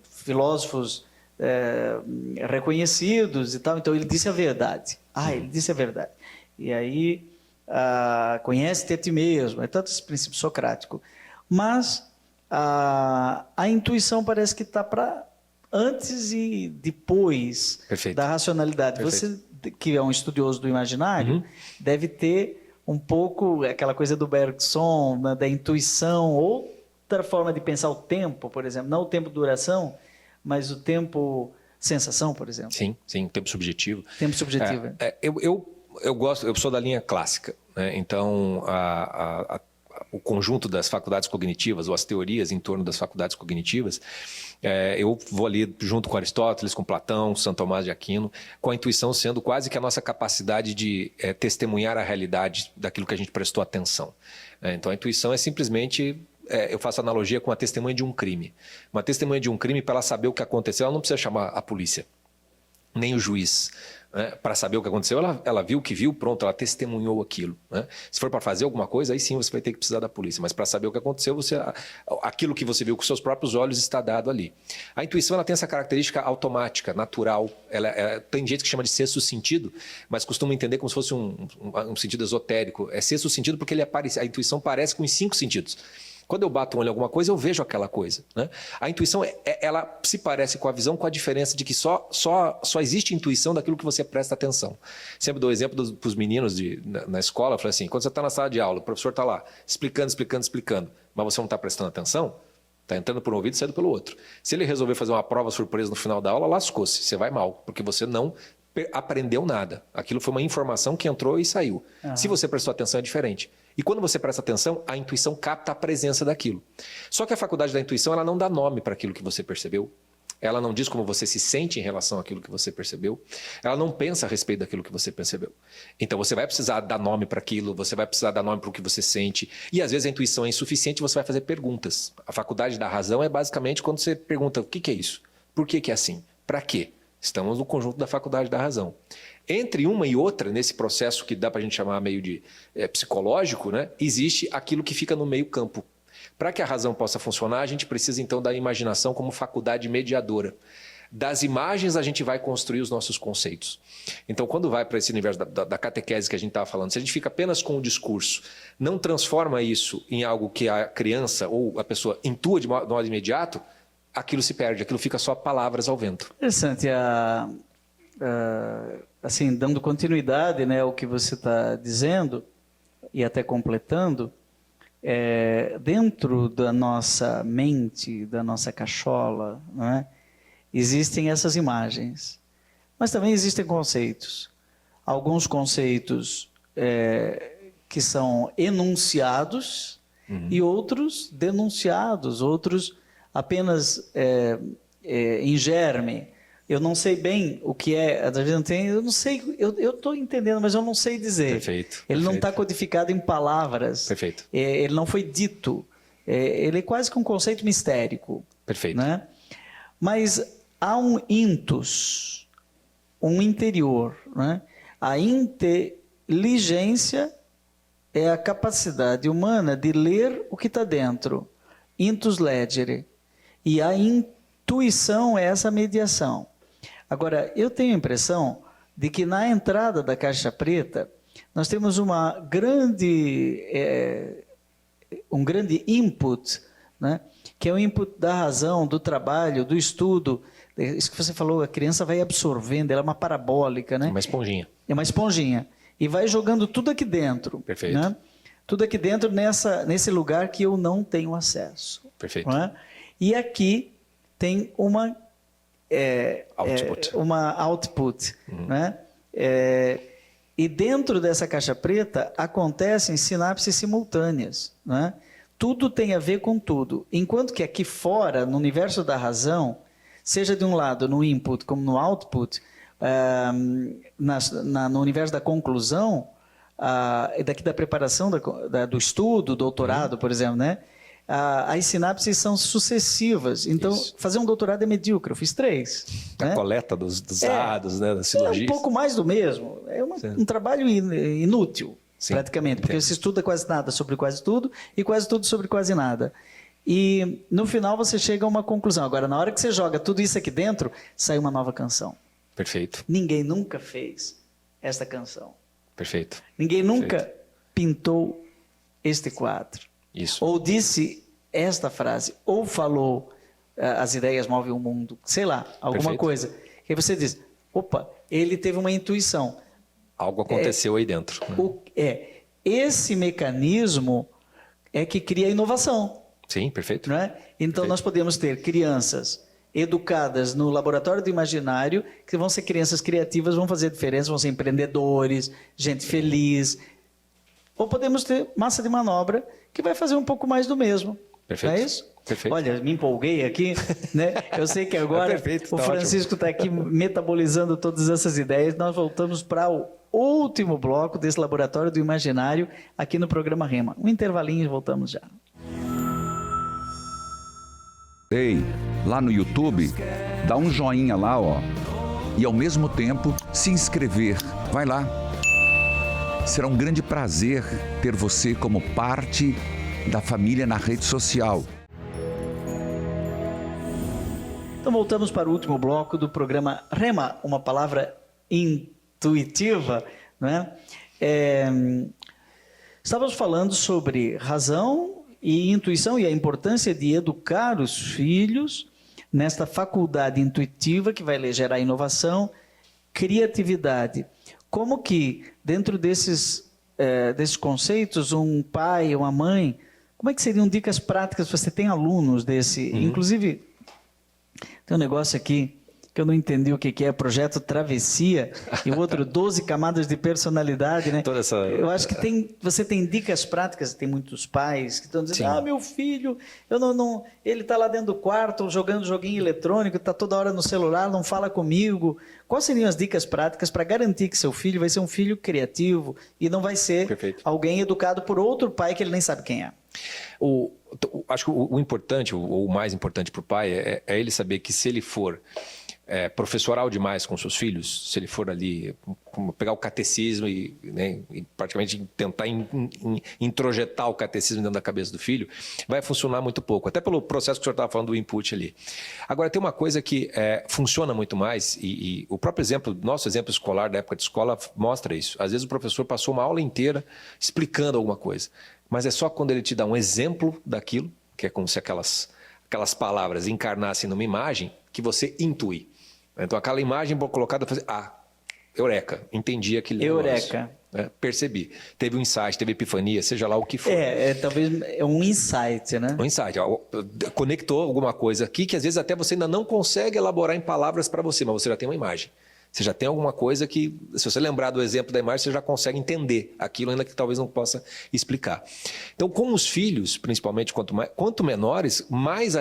filósofos reconhecidos e tal. Então ele disse a verdade. Ele disse a verdade. E aí conhece-te a ti mesmo. É tanto esse princípio socrático. Mas a intuição parece que está para antes e depois da racionalidade. Perfeito. Você, que é um estudioso do imaginário, deve ter um pouco aquela coisa do Bergson, né, da intuição, outra forma de pensar o tempo, por exemplo. Não o tempo duração, mas o tempo sensação, por exemplo. Sim, sim, tempo subjetivo. Tempo subjetivo. Eu gosto, eu sou da linha clássica, né? Então o conjunto das faculdades cognitivas ou as teorias em torno das faculdades cognitivas, eu vou ali junto com Aristóteles, com Platão, Santo Tomás de Aquino, com a intuição sendo quase que a nossa capacidade de testemunhar a realidade daquilo que a gente prestou atenção. Então a intuição é simplesmente, eu faço analogia com a testemunha de um crime. Uma testemunha de um crime, para ela saber o que aconteceu, ela não precisa chamar a polícia, nem o juiz. Né? Para saber o que aconteceu, ela viu o que viu, pronto, ela testemunhou aquilo. Né? Se for para fazer alguma coisa, aí sim você vai ter que precisar da polícia. Mas para saber o que aconteceu, aquilo que você viu com seus próprios olhos está dado ali. A intuição ela tem essa característica automática, natural. Tem gente que chama de sexto sentido, mas costuma entender como se fosse um sentido esotérico. É sexto sentido porque a intuição parece com os 5 sentidos. Quando eu bato o olho em alguma coisa, eu vejo aquela coisa. Né? A intuição, ela se parece com a visão, com a diferença de que só existe intuição daquilo que você presta atenção. Sempre dou exemplo para os meninos na escola, eu falo assim, quando você está na sala de aula, o professor está lá, explicando, mas você não está prestando atenção, está entrando por um ouvido e saindo pelo outro. Se ele resolver fazer uma prova surpresa no final da aula, lascou-se, você vai mal, porque você não aprendeu nada. Aquilo foi uma informação que entrou e saiu. Se você prestou atenção, é diferente. E quando você presta atenção, a intuição capta a presença daquilo. Só que a faculdade da intuição ela não dá nome para aquilo que você percebeu. ela não diz como você se sente em relação àquilo que você percebeu, ela não pensa a respeito daquilo que você percebeu. Então você vai precisar dar nome para aquilo, você vai precisar dar nome para o que você sente, e às vezes a intuição é insuficiente e você vai fazer perguntas. A faculdade da razão é basicamente quando você pergunta: o que é isso? Por que é assim? Para quê? Estamos no conjunto da faculdade da razão. Entre uma e outra, nesse processo que dá para a gente chamar meio de psicológico, né, existe aquilo que fica no meio campo. Para que a razão possa funcionar, a gente precisa então da imaginação como faculdade mediadora. Das imagens a gente vai construir os nossos conceitos. Então, quando vai para esse universo da catequese que a gente estava falando, se a gente fica apenas com o discurso, não transforma isso em algo que a criança ou a pessoa intua de modo imediato, aquilo se perde, aquilo fica só palavras ao vento. Interessante. Assim, dando continuidade, né, ao que você está dizendo e até completando, dentro da nossa mente, da nossa cachola, né, existem essas imagens, mas também existem conceitos. Alguns conceitos que são enunciados e outros denunciados, outros apenas em germe. Eu não sei bem o que é, às vezes eu não sei, eu estou entendendo, mas eu não sei dizer. Perfeito. Ele não está codificado em palavras. Perfeito. Ele não foi dito. Ele é quase que um conceito mistérico. Perfeito. Né? Mas há um intus, um interior. Né? A inteligência é a capacidade humana de ler o que está dentro. Intus legere. E a intuição é essa mediação. Agora, eu tenho a impressão de que na entrada da caixa preta nós temos um grande input, né? Que é o input da razão, do trabalho, do estudo. Isso que você falou, a criança vai absorvendo, ela é uma parabólica, né? Uma esponjinha. É uma esponjinha. E vai jogando tudo aqui dentro. Perfeito. Né? Tudo aqui dentro nesse lugar que eu não tenho acesso. Perfeito. Né? E aqui tem uma output. Né? E dentro dessa caixa preta acontecem sinapses simultâneas. Né? Tudo tem a ver com tudo. Enquanto que aqui fora, no universo da razão, seja de um lado no input como no output, no universo da conclusão, daqui da preparação do estudo, doutorado, por exemplo, né? As sinapses são sucessivas. Então, fazer um doutorado é medíocre. Eu fiz 3. A né? coleta dos dados, né, das silogias. É um pouco mais do mesmo. É um trabalho inútil, Sim, praticamente, porque você estuda quase nada sobre quase tudo e quase tudo sobre quase nada. E, no final, você chega a uma conclusão. Agora, na hora que você joga tudo isso aqui dentro, sai uma nova canção. Perfeito. Ninguém nunca fez esta canção. Perfeito. Ninguém nunca pintou este quadro. Isso. Ou disse esta frase, ou falou as ideias movem o mundo, sei lá, alguma Perfeito. coisa. E aí você diz, opa, ele teve uma intuição. Algo aconteceu aí dentro. Né? Esse mecanismo é que cria a inovação. Sim, perfeito. Não é? Então Perfeito. nós podemos ter crianças educadas no laboratório do imaginário, que vão ser crianças criativas, vão fazer diferença, vão ser empreendedores, gente feliz. Ou podemos ter massa de manobra, que vai fazer um pouco mais do mesmo. Perfeito. Não é isso? Perfeito. Olha, me empolguei aqui, né? Eu sei que agora perfeito, o tá Francisco está aqui metabolizando todas essas ideias. Nós voltamos para o último bloco desse laboratório do imaginário aqui no programa Rema. Um intervalinho e voltamos já. Ei, lá no YouTube, dá um joinha lá, ó. E ao mesmo tempo, se inscrever. Vai lá. Será um grande prazer ter você como parte da família na rede social. Então voltamos para o último bloco do programa Rema, uma palavra intuitiva, né? Estávamos falando sobre razão e intuição e a importância de educar os filhos nesta faculdade intuitiva que vai gerar inovação, criatividade. Como que, dentro desses conceitos, um pai, uma mãe, como é que seriam dicas práticas? Você tem alunos desse, inclusive, tem um negócio aqui que eu não entendi o que é Projeto Travessia, e o outro 12 camadas de personalidade, né? Toda essa... Eu acho que você tem dicas práticas, tem muitos pais que estão dizendo, meu filho, ele está lá dentro do quarto jogando joguinho eletrônico, está toda hora no celular, não fala comigo. Quais seriam as dicas práticas para garantir que seu filho vai ser um filho criativo e não vai ser alguém educado por outro pai que ele nem sabe quem é? Acho que o importante, o mais importante para o pai é ele saber que se ele for professoral demais com seus filhos, se ele for ali pegar o catecismo e praticamente tentar introjetar o catecismo dentro da cabeça do filho, vai funcionar muito pouco, até pelo processo que o senhor estava falando do input ali. Agora, tem uma coisa que funciona muito mais, e o próprio exemplo, nosso exemplo escolar da época de escola mostra isso. Às vezes o professor passou uma aula inteira explicando alguma coisa, mas é só quando ele te dá um exemplo daquilo, que é como se aquelas palavras encarnassem numa imagem, que você intui. Então, aquela imagem colocada, eureka, entendi aquele Eureka. Negócio, percebi. Teve um insight, teve epifania, seja lá o que for. Talvez é um insight, né? Um insight. Conectou alguma coisa aqui que às vezes até você ainda não consegue elaborar em palavras para você, mas você já tem uma imagem. Você já tem alguma coisa que, se você lembrar do exemplo da imagem, você já consegue entender aquilo, ainda que talvez não possa explicar. Então, com os filhos, principalmente, quanto menores, mais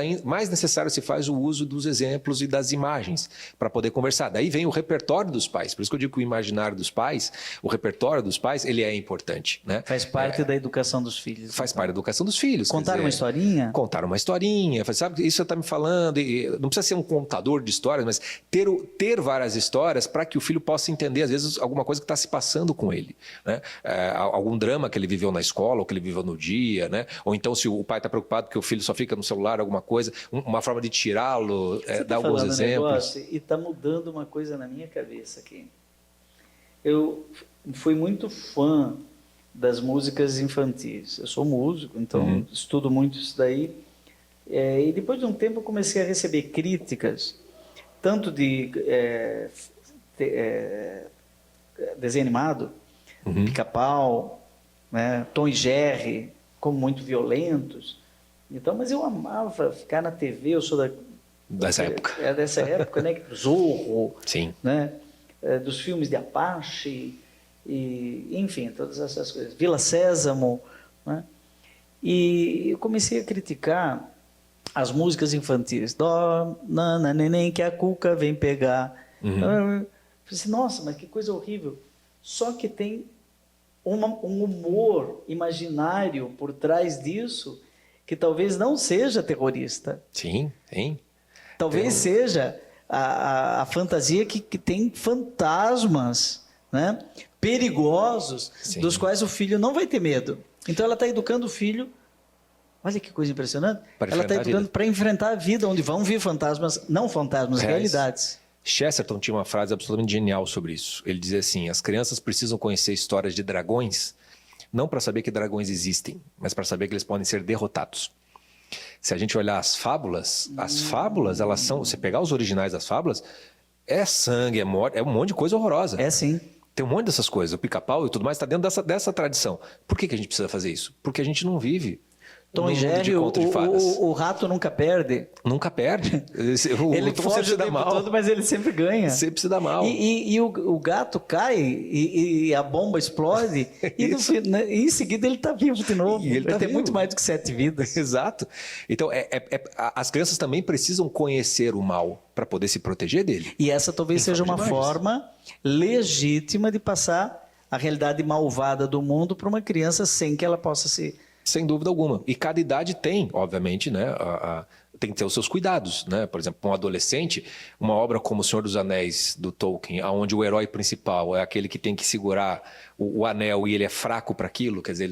necessário se faz o uso dos exemplos e das imagens para poder conversar. Daí vem o repertório dos pais. Por isso que eu digo que o imaginário dos pais, o repertório dos pais, ele é importante. Né? Faz parte da educação dos filhos. Faz parte da educação dos filhos. Contar uma historinha? Contar uma historinha. Sabe, isso você está me falando. Não precisa ser um contador de histórias, mas ter várias histórias para que o filho possa entender, às vezes, alguma coisa que está se passando com ele. Né? Algum drama que ele viveu na escola, ou que ele viveu no dia, né? Ou então se o pai está preocupado que o filho só fica no celular, alguma coisa, uma forma de tirá-lo, dar alguns exemplos. Negócio, e está mudando uma coisa na minha cabeça aqui. Eu fui muito fã das músicas infantis. Eu sou músico, então estudo muito isso daí. E depois de um tempo eu comecei a receber críticas, tanto de desenho animado, Pica-Pau, né, Tom e Jerry, como muito violentos. Então, mas eu amava ficar na TV, eu sou dessa época. Dessa época, né? Zorro, sim. Né, dos filmes de Apache, e, enfim, todas essas coisas. Vila Sésamo, né? E eu comecei a criticar as músicas infantis. Dó, nana, neném, que a cuca vem pegar. Eu falei assim, nossa, mas que coisa horrível. Só que tem um humor imaginário por trás disso que talvez não seja terrorista. Sim, sim. Talvez seja a fantasia que tem fantasmas, né, perigosos, sim, dos quais o filho não vai ter medo. Então ela está educando o filho, olha que coisa impressionante, ela está educando para enfrentar a vida, onde vão vir fantasmas, não fantasmas, realidades. Chesterton tinha uma frase absolutamente genial sobre isso. Ele dizia assim, as crianças precisam conhecer histórias de dragões, não para saber que dragões existem, mas para saber que eles podem ser derrotados. Se a gente olhar as fábulas, elas são, você pegar os originais das fábulas, é sangue, é morte, é um monte de coisa horrorosa. É sim. Tem um monte dessas coisas, o Pica-Pau e tudo mais está dentro dessa tradição. Por que a gente precisa fazer isso? Porque a gente não vive Tom e Jerry, o rato nunca perde. Nunca perde. Ele foge o tempo todo, mas ele sempre ganha. Sempre se dá mal. E o gato cai e a bomba explode e em seguida ele está vivo de novo. Ele tem muito mais do que 7 vidas. Exato. Então, as crianças também precisam conhecer o mal para poder se proteger dele. E essa talvez seja uma forma legítima de passar a realidade malvada do mundo para uma criança sem que ela possa se... Sem dúvida alguma. E cada idade tem, obviamente, né, tem que ter os seus cuidados. Né? Por exemplo, para um adolescente, uma obra como O Senhor dos Anéis, do Tolkien, onde o herói principal é aquele que tem que segurar o anel e ele é fraco para aquilo, quer dizer,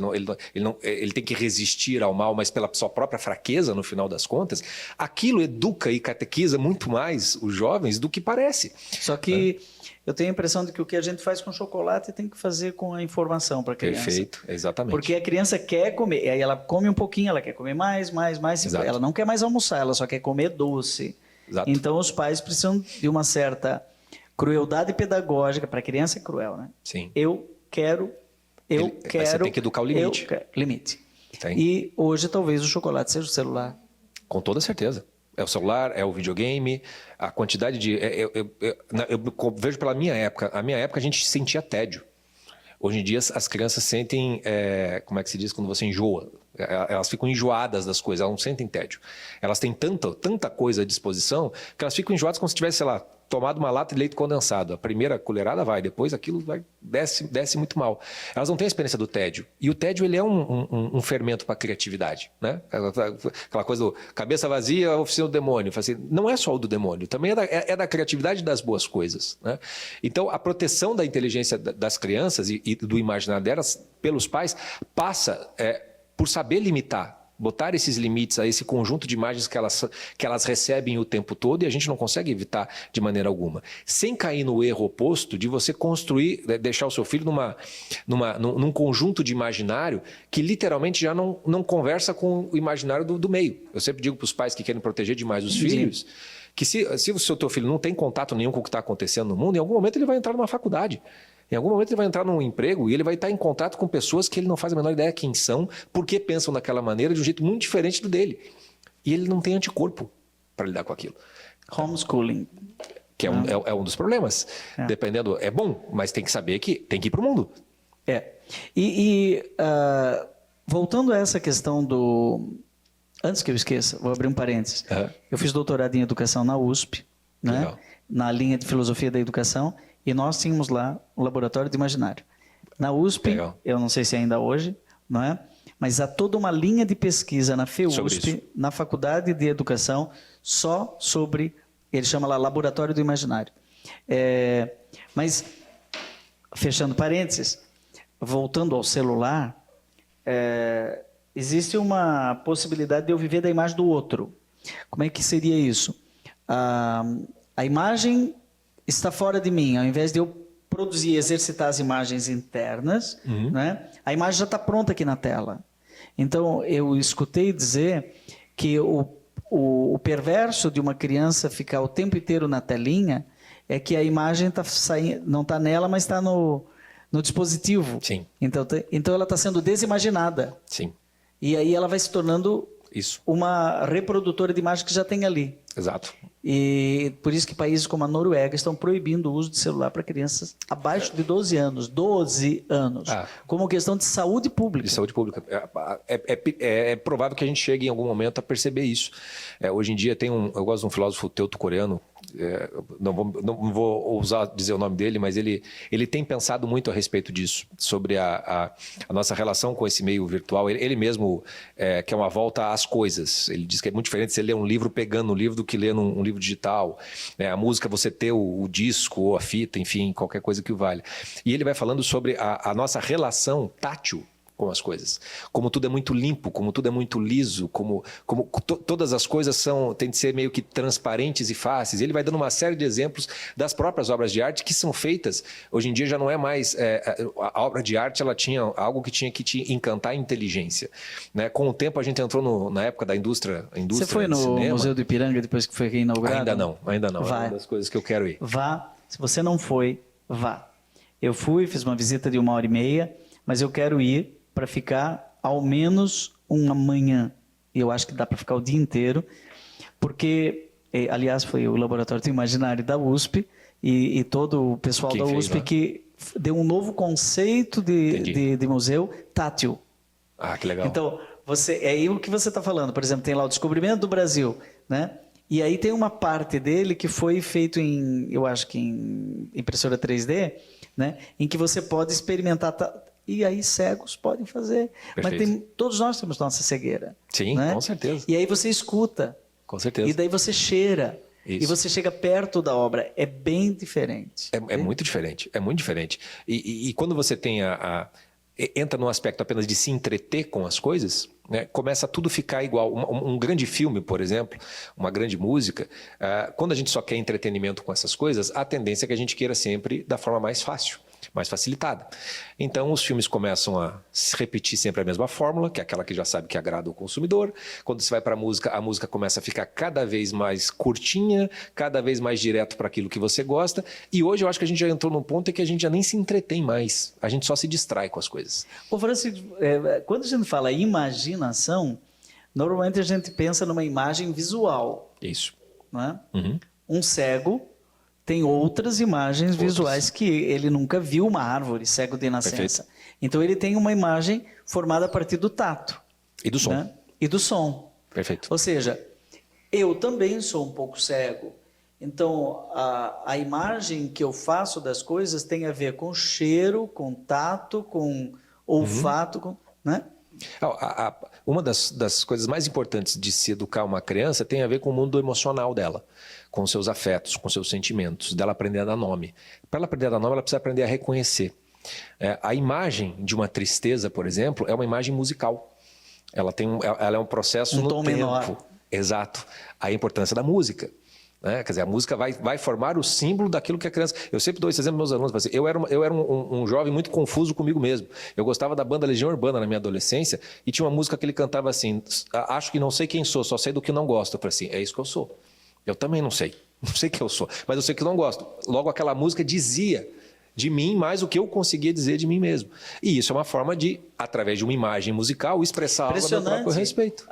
ele tem que resistir ao mal, mas pela sua própria fraqueza, no final das contas, aquilo educa e catequiza muito mais os jovens do que parece. Só que... eu tenho a impressão de que o que a gente faz com chocolate tem que fazer com a informação para a criança. Perfeito, exatamente. Porque a criança quer comer, e aí ela come um pouquinho, ela quer comer mais. Exato. Ela não quer mais almoçar, ela só quer comer doce. Exato. Então os pais precisam de uma certa crueldade pedagógica, para a criança é cruel, né? Sim. Eu quero... Você tem que educar o limite. Limite. Tem. E hoje talvez o chocolate seja o celular. Com toda certeza. É o celular, é o videogame, a quantidade de... Eu vejo pela minha época. A minha época a gente sentia tédio. Hoje em dia as crianças sentem, como é que se diz quando você enjoa? Elas ficam enjoadas das coisas, elas não sentem tédio. Elas têm tanta coisa à disposição que elas ficam enjoadas como se tivesse, sei lá, tomado uma lata de leite condensado. A primeira colherada vai, depois aquilo desce muito mal. Elas não têm a experiência do tédio. E o tédio, ele é um fermento para a criatividade, né? Aquela coisa do cabeça vazia, oficina do demônio. Assim, não é só o do demônio, também é da criatividade das boas coisas, né? Então, a proteção da inteligência das crianças e do imaginário delas pelos pais passa por saber limitar, botar esses limites a esse conjunto de imagens que elas recebem o tempo todo e a gente não consegue evitar de maneira alguma. Sem cair no erro oposto de você construir, deixar o seu filho num conjunto de imaginário que literalmente já não conversa com o imaginário do meio. Eu sempre digo para os pais que querem proteger demais os filhos que se o seu teu filho não tem contato nenhum com o que está acontecendo no mundo, em algum momento ele vai entrar numa faculdade. Em algum momento ele vai entrar num emprego e ele vai estar em contato com pessoas que ele não faz a menor ideia quem são, porque pensam daquela maneira de um jeito muito diferente do dele. E ele não tem anticorpo para lidar com aquilo. Homeschooling. Que é um dos problemas. Dependendo, é bom, mas tem que saber que tem que ir para o mundo. Voltando a essa questão do... Antes que eu esqueça, vou abrir um parênteses. Eu fiz doutorado em educação na USP, né? Na linha de filosofia da educação. E nós tínhamos lá um laboratório de imaginário. Na USP, eu não sei se ainda hoje, não é? Mas há toda uma linha de pesquisa na FEUSP, na Faculdade de Educação, só sobre, ele chama lá Laboratório do Imaginário. Mas, fechando parênteses, voltando ao celular, existe uma possibilidade de eu viver da imagem do outro. Como é que seria isso? A imagem está fora de mim, ao invés de eu produzir e exercitar as imagens internas, né? A imagem já está pronta aqui na tela. Então, eu escutei dizer que o perverso de uma criança ficar o tempo inteiro na telinha é que a imagem não está nela, mas está no dispositivo. Sim. Então ela está sendo desimaginada. Sim. E aí ela vai se tornando uma reprodutora de imagem que já tem ali. Exato. E por isso que países como a Noruega estão proibindo o uso de celular para crianças abaixo de 12 anos. 12 anos. Como questão de saúde pública. De saúde pública. É provável que a gente chegue em algum momento a perceber isso. Hoje em dia eu gosto de um filósofo teuto-coreano, não vou ousar dizer o nome dele, mas ele tem pensado muito a respeito disso, sobre a nossa relação com esse meio virtual. Ele mesmo quer uma volta às coisas. Ele diz que é muito diferente você ler um livro pegando um livro do que ler um livro digital. A música, você ter o disco ou a fita, enfim, qualquer coisa que valha. E ele vai falando sobre a nossa relação tátil com as coisas. Como tudo é muito limpo, como tudo é muito liso, como todas as coisas têm de ser meio que transparentes e fáceis. Ele vai dando uma série de exemplos das próprias obras de arte que são feitas. Hoje em dia já não é mais... a obra de arte, ela tinha algo que tinha que te encantar a inteligência. Né? Com o tempo, a gente entrou na época da indústria Você foi no Museu do Ipiranga depois que foi inaugurado? Ainda não. Vai. É uma das coisas que eu quero ir. Vá. Se você não foi, vá. Eu fui, fiz uma visita de 1h30, mas eu quero ir para ficar ao menos uma manhã. E eu acho que dá para ficar o dia inteiro, porque, aliás, foi o Laboratório do Imaginário da USP e todo o pessoal da USP que deu um novo conceito de museu tátil. Que legal. Então, é aí o que você está falando. Por exemplo, tem lá o Descobrimento do Brasil, né? E aí tem uma parte dele que foi feito eu acho que em impressora 3D, né? Em que você pode experimentar... E aí cegos podem fazer. Perfeito. Mas todos nós temos nossa cegueira. Sim, né? Com certeza. E aí você escuta. Com certeza. E daí você cheira. Isso. E você chega perto da obra. É bem diferente. É muito diferente. É muito diferente. E quando você tem entra no aspecto apenas de se entreter com as coisas, né, começa a tudo ficar igual. Um grande filme, por exemplo, uma grande música, quando a gente só quer entretenimento com essas coisas, a tendência é que a gente queira sempre da forma mais fácil, mais facilitada. Então, os filmes começam a se repetir sempre a mesma fórmula, que é aquela que já sabe que agrada o consumidor. Quando você vai para a música começa a ficar cada vez mais curtinha, cada vez mais direto para aquilo que você gosta. E hoje eu acho que a gente já entrou num ponto em que a gente já nem se entretém mais. A gente só se distrai com as coisas. Ô, Francisco, quando a gente fala imaginação, Normalmente a gente pensa numa imagem visual, Isso. né? Uhum. Um cego tem outras imagens visuais que ele nunca viu uma árvore, cego de nascença. Perfeito. Então ele tem uma imagem formada a partir do tato. E do som. Né? E do som. Perfeito. Ou seja, eu também sou um pouco cego. Então, a imagem que eu faço das coisas tem a ver com cheiro, com tato, com olfato, né? Uma das coisas mais importantes de se educar uma criança tem a ver com o mundo emocional dela, com seus afetos, com seus sentimentos, dela aprender a dar nome. Para ela aprender a dar nome, ela precisa aprender a reconhecer. A imagem de uma tristeza, por exemplo, é uma imagem musical. Ela é um processo no tom tempo. menor. Exato. A importância da música. Né? Quer dizer, a música vai formar o símbolo daquilo que a criança... Eu sempre dou esse exemplo para meus alunos. Eu era um jovem muito confuso comigo mesmo. Eu gostava da banda Legião Urbana na minha adolescência e tinha uma música que ele cantava assim: acho que não sei quem sou, só sei do que não gosto. Eu falei assim, é isso que eu sou. Eu também não sei. Não sei quem eu sou, mas eu sei que não gosto. Logo, aquela música dizia de mim mais do que eu conseguia dizer de mim mesmo. E isso é uma forma de, através de uma imagem musical, expressar algo a meu próprio respeito.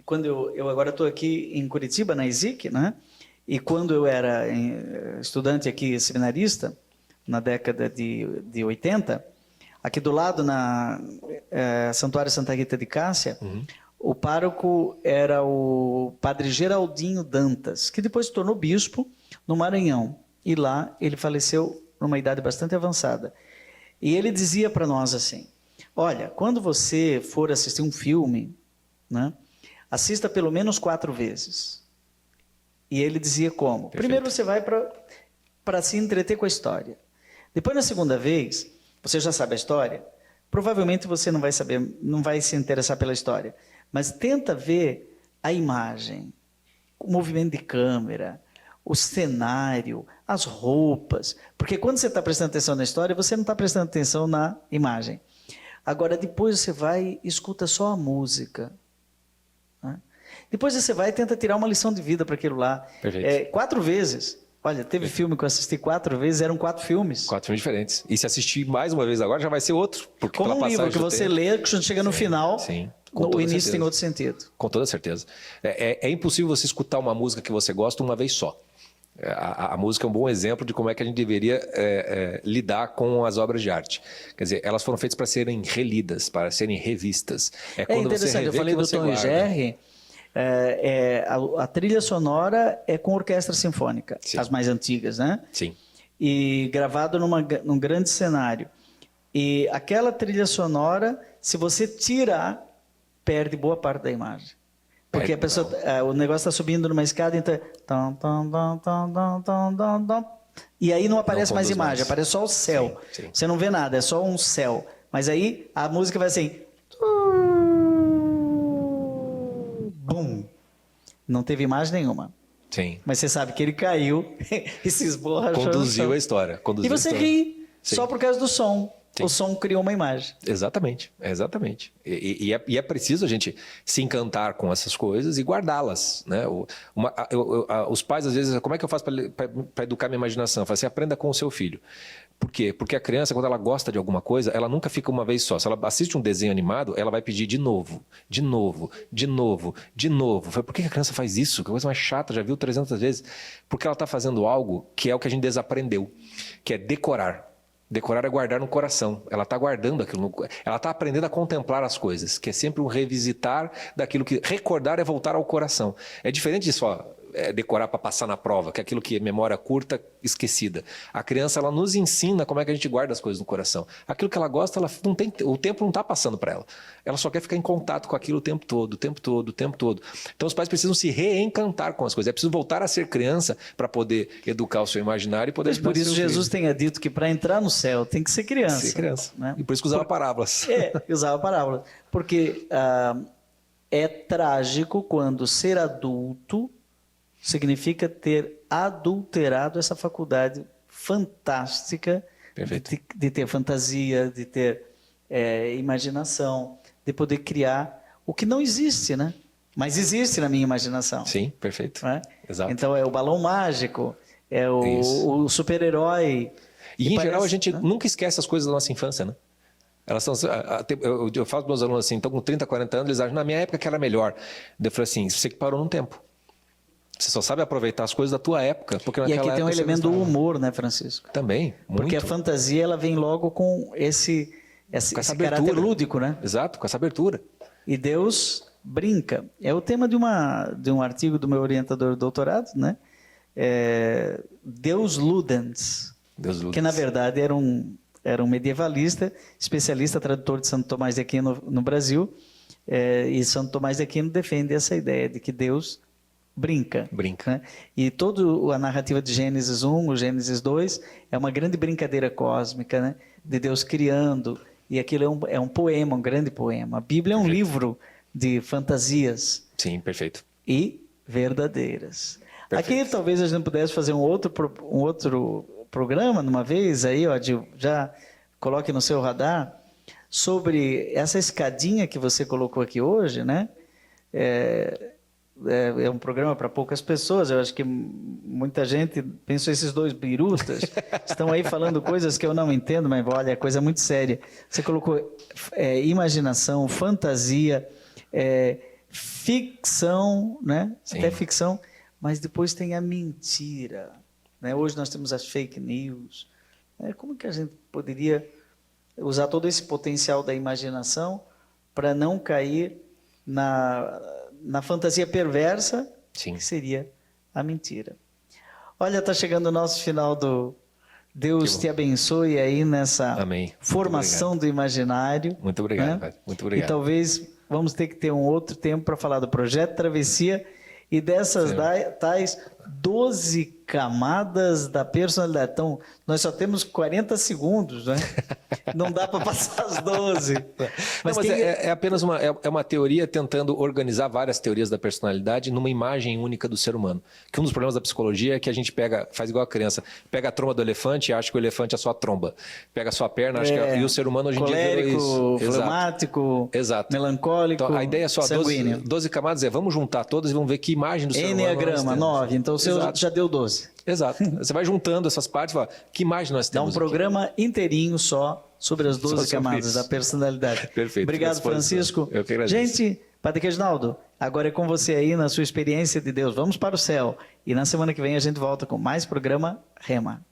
Quando eu agora estou aqui em Curitiba, na ESIC, né? E quando eu era estudante aqui, seminarista, na década de 80, aqui do lado, na Santuário Santa Rita de Cássia, o pároco era o padre Geraldinho Dantas, que depois se tornou bispo no Maranhão. E lá ele faleceu numa idade bastante avançada. E ele dizia para nós assim: olha, quando você for assistir um filme, né, assista pelo menos 4 vezes. E ele dizia como? Perfeito. Primeiro você vai para se entreter com a história. Depois, na segunda vez, você já sabe a história. Provavelmente você não vai saber, não vai se interessar pela história. Mas tenta ver a imagem, o movimento de câmera, o cenário, as roupas. Porque quando você está prestando atenção na história, você não está prestando atenção na imagem. Agora, depois você vai e escuta só a música. Né? Depois você vai e tenta tirar uma lição de vida para aquilo lá. Perfeito. 4 vezes. Olha, teve filme que eu assisti 4 vezes, eram 4 filmes. 4 filmes diferentes. E se assistir mais uma vez agora, já vai ser outro. Porque como um livro que você lê, que quando chega no final, o início certeza. tem outro sentido. Com toda certeza. É impossível você escutar uma música que você gosta uma vez só. A música é um bom exemplo de como é que a gente deveria lidar com as obras de arte. Quer dizer, elas foram feitas para serem relidas, para serem revistas. Quando interessante, eu falei do Tom e Jerry, a trilha sonora é com orquestra sinfônica, Sim. as mais antigas, né? Sim. E gravado num grande cenário. E aquela trilha sonora, se você tirar, perde boa parte da imagem. Porque a pessoa, o negócio está subindo numa escada, então... E aí não aparece mais imagem, aparece só o céu. Sim, sim. Você não vê nada, é só um céu. Mas aí a música vai assim... Bum! Não teve imagem nenhuma. Sim. Mas você sabe que ele caiu e se esborrachou. Conduziu a história. E você ri só por causa do som. Sim. O som criou uma imagem. Exatamente, exatamente. E é preciso a gente se encantar com essas coisas e guardá-las, né? Os pais, às vezes, como é que eu faço para educar minha imaginação? Eu falo assim, aprenda com o seu filho. Por quê? Porque a criança, quando ela gosta de alguma coisa, ela nunca fica uma vez só. Se ela assiste um desenho animado, ela vai pedir de novo, de novo, de novo, de novo. Por que a criança faz isso? Que coisa mais chata, já viu 300 vezes. Porque ela está fazendo algo que é o que a gente desaprendeu, que é decorar. Decorar é guardar no coração. Ela está guardando aquilo. Ela está aprendendo a contemplar as coisas, que é sempre um revisitar daquilo que... Recordar é voltar ao coração. É diferente de só decorar para passar na prova, que é aquilo que é memória curta, esquecida. A criança, ela nos ensina como é que a gente guarda as coisas no coração. Aquilo que ela gosta, ela não tem, o tempo não está passando para ela. Ela só quer ficar em contato com aquilo o tempo todo, o tempo todo, o tempo todo. Então os pais precisam se reencantar com as coisas. É preciso voltar a ser criança para poder educar o seu imaginário e poder... Mas por isso Jesus tenha dito que para entrar no céu tem que ser criança. Ser criança. Né? E por isso que usava parábolas. Usava parábolas. Porque é trágico quando ser adulto significa ter adulterado essa faculdade fantástica de ter fantasia, de ter imaginação, de poder criar o que não existe, né? Mas existe na minha imaginação. Sim, perfeito. Né? Exato. Então é o balão mágico, é o super-herói. E em geral a gente nunca esquece as coisas da nossa infância, né? Elas são, eu falo para meus alunos assim, estão com 30, 40 anos, eles acham, na minha época que era melhor. Eu falei assim, você que parou no tempo. Você só sabe aproveitar as coisas da tua época. Porque E naquela aqui tem um época elemento do humor, né, Francisco? Também, muito. Porque a fantasia, ela vem logo com esse essa caráter abertura. lúdico, né? Exato, com essa abertura. E Deus brinca. É o tema de um artigo do meu orientador de doutorado, né? Deus Ludens. Deus Ludens. Que, na verdade, era um medievalista, especialista, tradutor de Santo Tomás de Aquino no Brasil. E Santo Tomás de Aquino defende essa ideia de que Deus brinca. Né? E toda a narrativa de Gênesis 1, o Gênesis 2, é uma grande brincadeira cósmica, né? De Deus criando. E aquilo é um poema, um grande poema. A Bíblia é um livro de fantasias. Sim, perfeito. E verdadeiras. Perfeito. Aqui talvez a gente pudesse fazer um outro programa, numa vez, aí, ó, já coloque no seu radar, sobre essa escadinha que você colocou aqui hoje, né? É um programa para poucas pessoas. Eu acho que muita gente pensou, esses dois birutas estão aí falando coisas que eu não entendo, mas olha, é coisa muito séria. Você colocou imaginação, fantasia, ficção, né? Sim. Até ficção, mas depois tem a mentira. Né? Hoje nós temos as fake news. Como que a gente poderia usar todo esse potencial da imaginação para não cair na fantasia perversa, Sim. que seria a mentira? Olha, está chegando o nosso final do Deus te abençoe aí nessa Amém. formação do imaginário. Muito obrigado, né? Padre. Muito obrigado. E talvez vamos ter que ter um outro tempo para falar do Projeto Travessia e dessas tais 12 camadas da personalidade. Então, nós só temos 40 segundos, né? Não dá para passar as 12. Mas é apenas uma teoria tentando organizar várias teorias da personalidade numa imagem única do ser humano. Que um dos problemas da psicologia é que a gente faz igual a criança, pega a tromba do elefante e acha que o elefante é só a tromba. Pega a sua perna, acha que e o ser humano hoje em dia virou isso. Fleumático, Exato. melancólico, então, a ideia é só 12 camadas, vamos juntar todas e vamos ver que imagem do ser humano. Enneagrama, 9. Então você já deu 12. Exato. Você vai juntando essas partes e fala, que imagem nós temos? Dá um programa inteirinho só sobre as 12 camadas da personalidade. Perfeito. Obrigado, Francisco. Eu que agradeço. Gente, Padre Reginaldo, agora é com você aí na sua experiência de Deus. Vamos para o céu. E na semana que vem a gente volta com mais programa Rema.